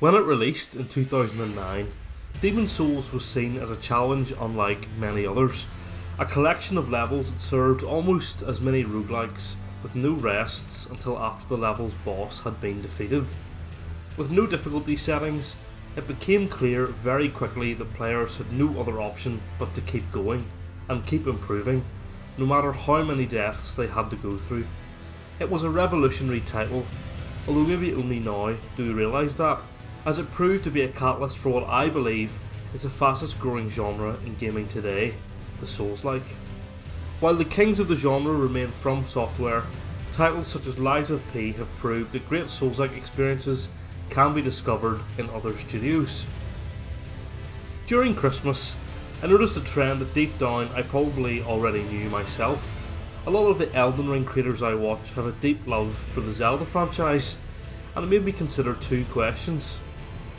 When it released in 2009, Demon's Souls was seen as a challenge unlike many others, a collection of levels that served almost as many roguelikes, with no rests until after the level's boss had been defeated. With no difficulty settings, it became clear very quickly that players had no other option but to keep going and keep improving, no matter how many deaths they had to go through. It was a revolutionary title, although maybe only now do we realise that, as it proved to be a catalyst for what I believe is the fastest growing genre in gaming today, the Soulslike. While the kings of the genre remain From Software, titles such as Lies of P have proved that great Soulslike experiences can be discovered in other studios. During Christmas, I noticed a trend that deep down I probably already knew myself. A lot of the Elden Ring creators I watch have a deep love for the Zelda franchise, and it made me consider two questions.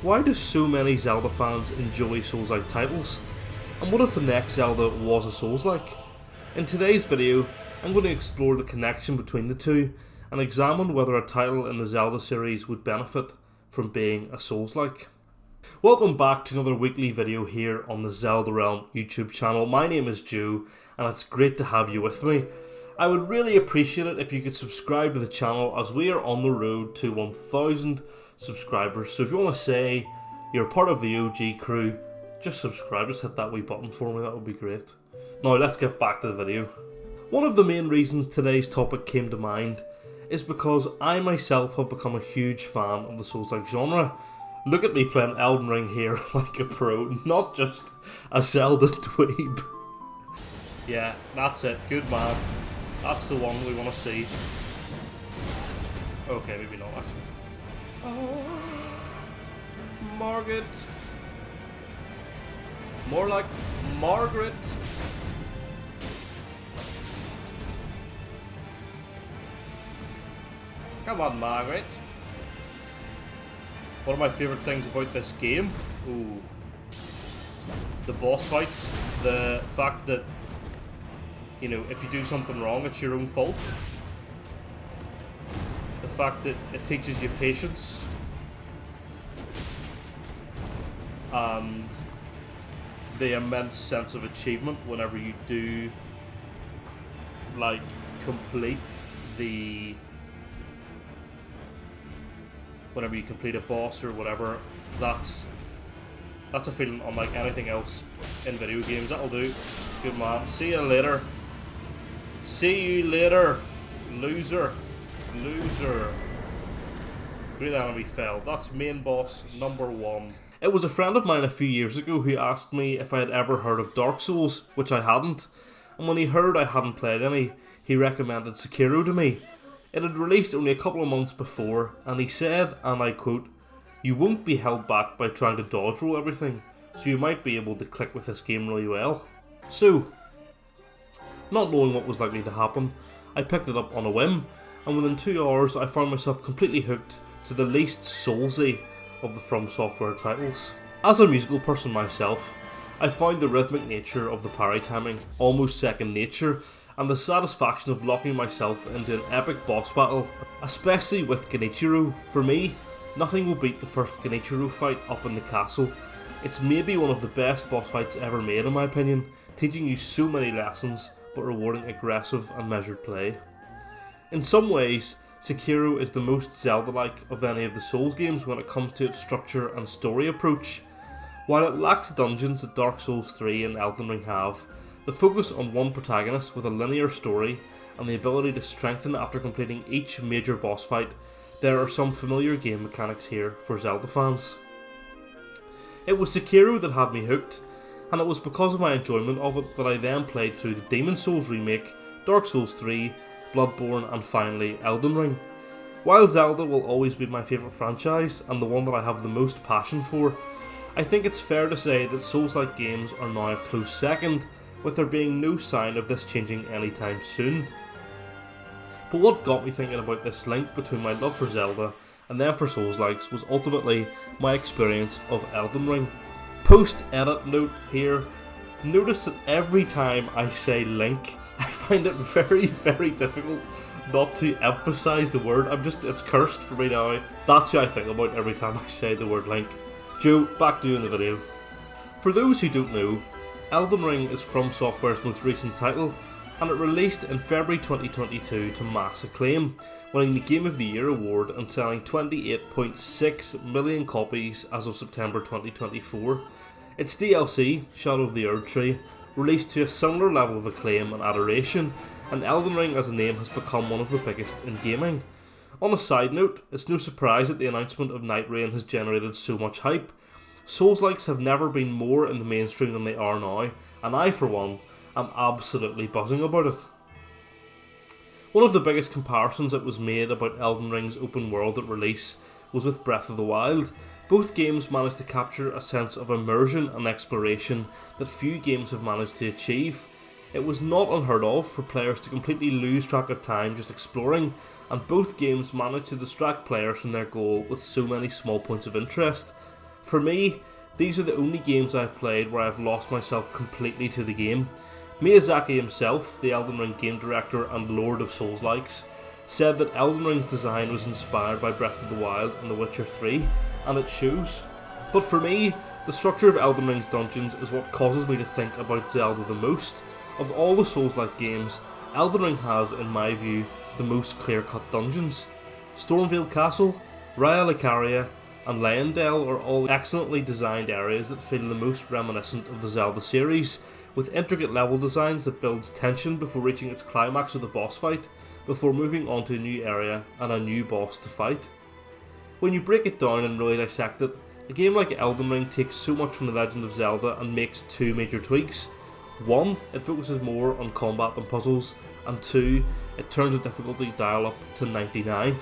Why do so many Zelda fans enjoy Souls-like titles? And what if the next Zelda was a Souls-like? In today's video, I'm going to explore the connection between the two and examine whether a title in the Zelda series would benefit from being a Souls-like. Welcome back to another weekly video here on the Zelda Realm YouTube channel. My name is Joe and it's great to have you with me. I would really appreciate it if you could subscribe to the channel as we are on the road to 1,000 subscribers. So if you want to say you're part of the OG crew, just subscribe, just hit that wee button for me, that would be great. Now let's get back to the video. One of the main reasons today's topic came to mind is because I myself have become a huge fan of the Souls-like genre. Look at me playing Elden Ring here like a pro, not just a Zelda dweeb. Yeah, that's it, good man. That's the one we want to see. Okay, maybe not actually. Oh, Margaret. More like Margaret. Come on, Margaret. One of my favourite things about this game, the boss fights, the fact that, you know, if you do something wrong, it's your own fault. The fact that it teaches you patience. And the immense sense of achievement whenever you do, like, complete whenever you complete a boss or whatever. That's a feeling unlike anything else in video games. That'll do. Good man. See you later. See you later, loser. Loser. Great enemy fell. That's main boss number 1. It was a friend of mine a few years ago who asked me if I had ever heard of Dark Souls, which I hadn't, and when he heard I hadn't played any, he recommended Sekiro to me. It had released only a couple of months before, and he said, and I quote, "You won't be held back by trying to dodge roll everything, so you might be able to click with this game really well." So, not knowing what was likely to happen, I picked it up on a whim, and within 2 hours I found myself completely hooked to the least soulsy of the From Software titles. As a musical person myself, I found the rhythmic nature of the parry timing almost second nature, and the satisfaction of locking myself into an epic boss battle, especially with Genichiro. For me, nothing will beat the first Genichiro fight up in the castle. It's maybe one of the best boss fights ever made in my opinion, teaching you so many lessons but rewarding aggressive and measured play. In some ways, Sekiro is the most Zelda-like of any of the Souls games when it comes to its structure and story approach. While it lacks dungeons that Dark Souls 3 and Elden Ring have, the focus on one protagonist with a linear story and the ability to strengthen after completing each major boss fight, there are some familiar game mechanics here for Zelda fans. It was Sekiro that had me hooked, and it was because of my enjoyment of it that I then played through the Demon's Souls remake, Dark Souls 3, Bloodborne and finally Elden Ring. While Zelda will always be my favourite franchise and the one that I have the most passion for, I think it's fair to say that Souls-like games are now a close second, with there being no sign of this changing anytime soon. But what got me thinking about this link between my love for Zelda and then for Souls-likes was ultimately my experience of Elden Ring. Post-edit note here, notice that every time I say link, I find it very, very difficult not to emphasise the word. It's cursed for me now. That's who I think about every time I say the word link. Joe, back to you in the video. For those who don't know, Elden Ring is From Software's most recent title, and it released in February 2022 to mass acclaim, winning the Game of the Year award and selling 28.6 million copies as of September 2024. Its DLC, Shadow of the Erdtree, released to a similar level of acclaim and adoration, and Elden Ring as a name has become one of the biggest in gaming. On a side note, it's no surprise that the announcement of Night Rain has generated so much hype. Soulslikes have never been more in the mainstream than they are now, and I, for one, am absolutely buzzing about it. One of the biggest comparisons that was made about Elden Ring's open world at release was with Breath of the Wild. Both games managed to capture a sense of immersion and exploration that few games have managed to achieve. It was not unheard of for players to completely lose track of time just exploring, and both games managed to distract players from their goal with so many small points of interest. For me, these are the only games I've played where I've lost myself completely to the game. Miyazaki himself, the Elden Ring game director and lord of Soulslikes, said that Elden Ring's design was inspired by Breath of the Wild and The Witcher 3, and it shows. But for me, the structure of Elden Ring's dungeons is what causes me to think about Zelda the most. Of all the Souls-like games, Elden Ring has, in my view, the most clear-cut dungeons. Stormveil Castle, Raya Lucaria, and Leyndell are all excellently designed areas that feel the most reminiscent of the Zelda series, with intricate level designs that builds tension before reaching its climax with a boss fight, before moving on to a new area and a new boss to fight. When you break it down and really dissect it, a game like Elden Ring takes so much from The Legend of Zelda and makes two major tweaks. One, it focuses more on combat and puzzles, and two, it turns the difficulty dial up to 99.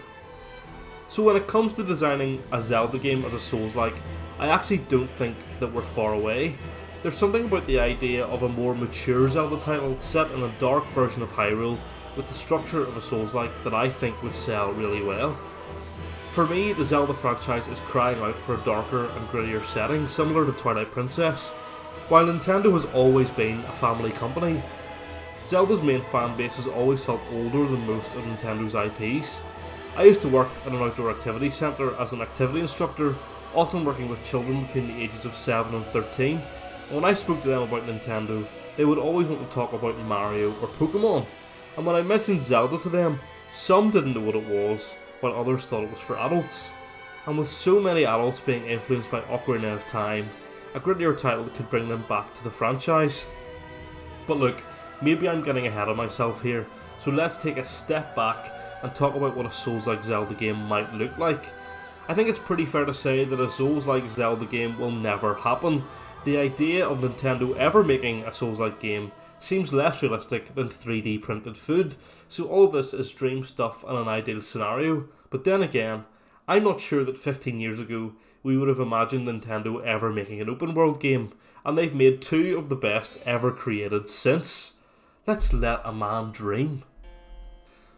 So when it comes to designing a Zelda game as a Souls-like, I actually don't think that we're far away. There's something about the idea of a more mature Zelda title set in a dark version of Hyrule with the structure of a Souls-like that I think would sell really well. For me, the Zelda franchise is crying out for a darker and grittier setting, similar to Twilight Princess. While Nintendo has always been a family company, Zelda's main fan base has always felt older than most of Nintendo's IPs. I used to work in an outdoor activity centre as an activity instructor, often working with children between the ages of 7 and 13. And when I spoke to them about Nintendo, they would always want to talk about Mario or Pokemon. And when I mentioned Zelda to them, some didn't know what it was, while others thought it was for adults. And with so many adults being influenced by Ocarina of Time, a grittier title could bring them back to the franchise. But look, maybe I'm getting ahead of myself here, so let's take a step back and talk about what a Souls-like Zelda game might look like. I think it's pretty fair to say that a Souls-like Zelda game will never happen. The idea of Nintendo ever making a Souls-like game seems less realistic than 3D printed food, so all of this is dream stuff and an ideal scenario. But then again, I'm not sure that 15 years ago we would have imagined Nintendo ever making an open world game, and they've made two of the best ever created since. Let's let a man dream.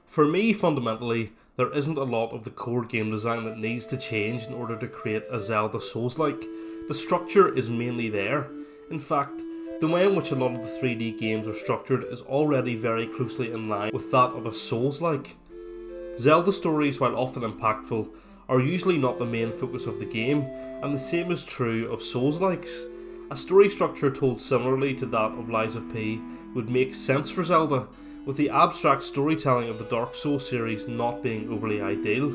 For me, fundamentally, there isn't a lot of the core game design that needs to change in order to create a Zelda Souls-like. The structure is mainly there. In fact, the way in which a lot of the 3D games are structured is already very closely in line with that of a Souls-like. Zelda stories, while often impactful, are usually not the main focus of the game, and the same is true of Souls-likes. A story structure told similarly to that of Lies of P would make sense for Zelda, with the abstract storytelling of the Dark Souls series not being overly ideal.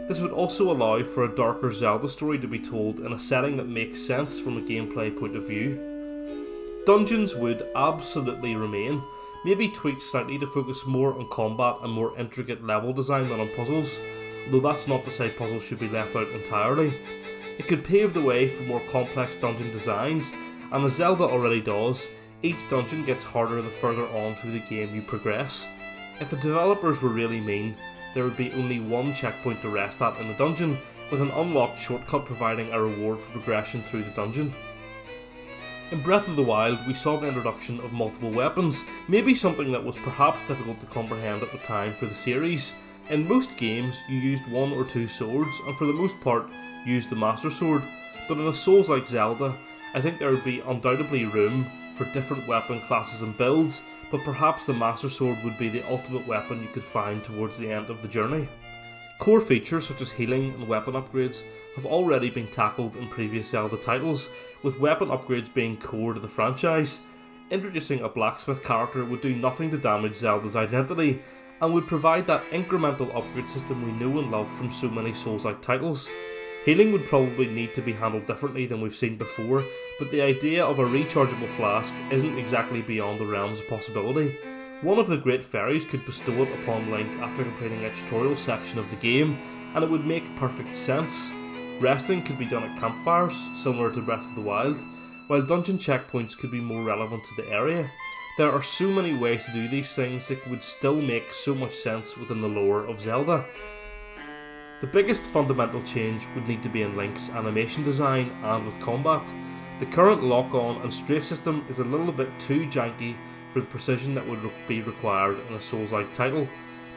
This would also allow for a darker Zelda story to be told in a setting that makes sense from a gameplay point of view. Dungeons would absolutely remain, maybe tweaked slightly to focus more on combat and more intricate level design than on puzzles, though that's not to say puzzles should be left out entirely. It could pave the way for more complex dungeon designs, and as Zelda already does, each dungeon gets harder the further on through the game you progress. If the developers were really mean, there would be only one checkpoint to rest at in the dungeon, with an unlocked shortcut providing a reward for progression through the dungeon. In Breath of the Wild, we saw the introduction of multiple weapons, maybe something that was perhaps difficult to comprehend at the time for the series. In most games, you used one or two swords, and for the most part, used the Master Sword, but in a Souls-like Zelda, I think there would be undoubtedly room for different weapon classes and builds, but perhaps the Master Sword would be the ultimate weapon you could find towards the end of the journey. Core features such as healing and weapon upgrades have already been tackled in previous Zelda titles, with weapon upgrades being core to the franchise. Introducing a blacksmith character would do nothing to damage Zelda's identity, and would provide that incremental upgrade system we know and love from so many Souls-like titles. Healing would probably need to be handled differently than we've seen before, but the idea of a rechargeable flask isn't exactly beyond the realms of possibility. One of the great fairies could bestow it upon Link after completing a tutorial section of the game, and it would make perfect sense. Resting could be done at campfires, similar to Breath of the Wild, while dungeon checkpoints could be more relevant to the area. There are so many ways to do these things that would still make so much sense within the lore of Zelda. The biggest fundamental change would need to be in Link's animation design and with combat. The current lock-on and strafe system is a little bit too janky for the precision that would be required in a Souls-like title,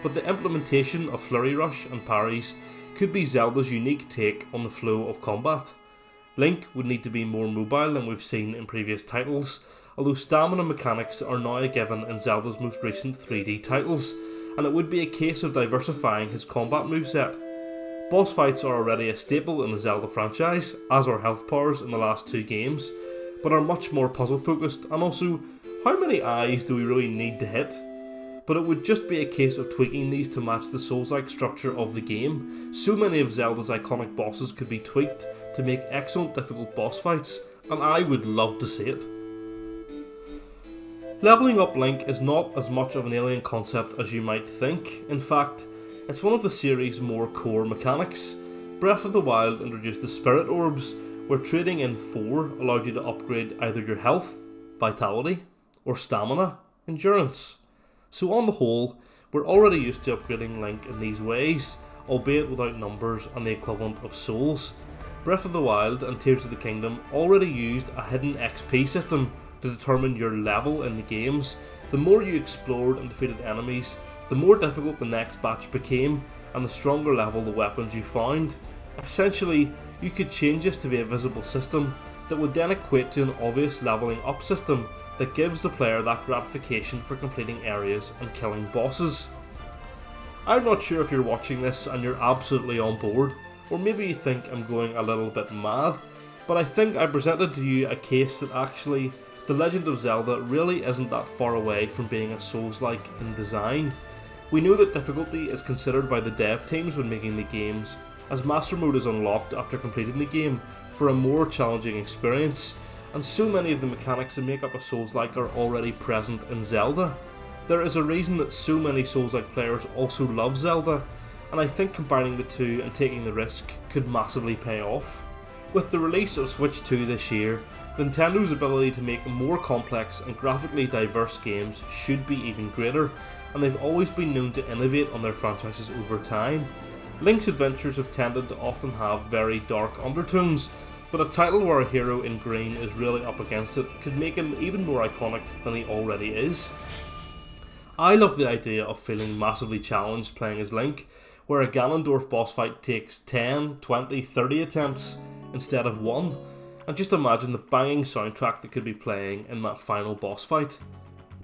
but the implementation of flurry rush and parries could be Zelda's unique take on the flow of combat. Link would need to be more mobile than we've seen in previous titles, although stamina mechanics are now a given in Zelda's most recent 3D titles, and it would be a case of diversifying his combat moveset. Boss fights are already a staple in the Zelda franchise, as are health powers in the last 2 games, but are much more puzzle focused, and also, how many eyes do we really need to hit? But it would just be a case of tweaking these to match the Souls-like structure of the game. So many of Zelda's iconic bosses could be tweaked to make excellent difficult boss fights, and I would love to see it. Leveling up Link is not as much of an alien concept as you might think. In fact, it's one of the series' more core mechanics. Breath of the Wild introduced the Spirit Orbs, where trading in 4 allowed you to upgrade either your health, vitality, or stamina, endurance. So on the whole, we're already used to upgrading Link in these ways, albeit without numbers and the equivalent of souls. Breath of the Wild and Tears of the Kingdom already used a hidden XP system to determine your level in the games. The more you explored and defeated enemies, the more difficult the next batch became, and the stronger level the weapons you found. Essentially, you could change this to be a visible system that would then equate to an obvious leveling up system that gives the player that gratification for completing areas and killing bosses. I'm not sure if you're watching this and you're absolutely on board, or maybe you think I'm going a little bit mad, but I think I presented to you a case that actually The Legend of Zelda really isn't that far away from being a Souls-like in design. We know that difficulty is considered by the dev teams when making the games, as Master Mode is unlocked after completing the game for a more challenging experience, and so many of the mechanics that make up a Souls-like are already present in Zelda. There is a reason that so many Souls-like players also love Zelda, and I think combining the two and taking the risk could massively pay off. With the release of Switch 2 this year, Nintendo's ability to make more complex and graphically diverse games should be even greater, and they've always been known to innovate on their franchises over time. Link's adventures have tended to often have very dark undertones, but a title where a hero in green is really up against it could make him even more iconic than he already is. I love the idea of feeling massively challenged playing as Link, where a Ganondorf boss fight takes 10, 20, 30 attempts instead of 1, and just imagine the banging soundtrack that could be playing in that final boss fight.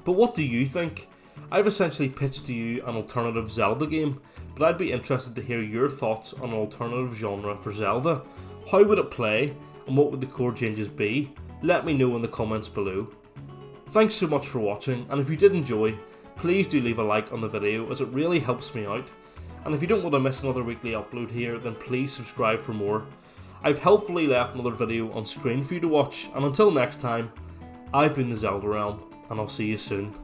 But what do you think? I've essentially pitched to you an alternative Zelda game, but I'd be interested to hear your thoughts on an alternative genre for Zelda. How would it play, and what would the core changes be? Let me know in the comments below. Thanks so much for watching, and if you did enjoy, please do leave a like on the video as it really helps me out. And if you don't want to miss another weekly upload here, then please subscribe for more. I've helpfully left another video on screen for you to watch, and until next time, I've been the Zelda Realm, and I'll see you soon.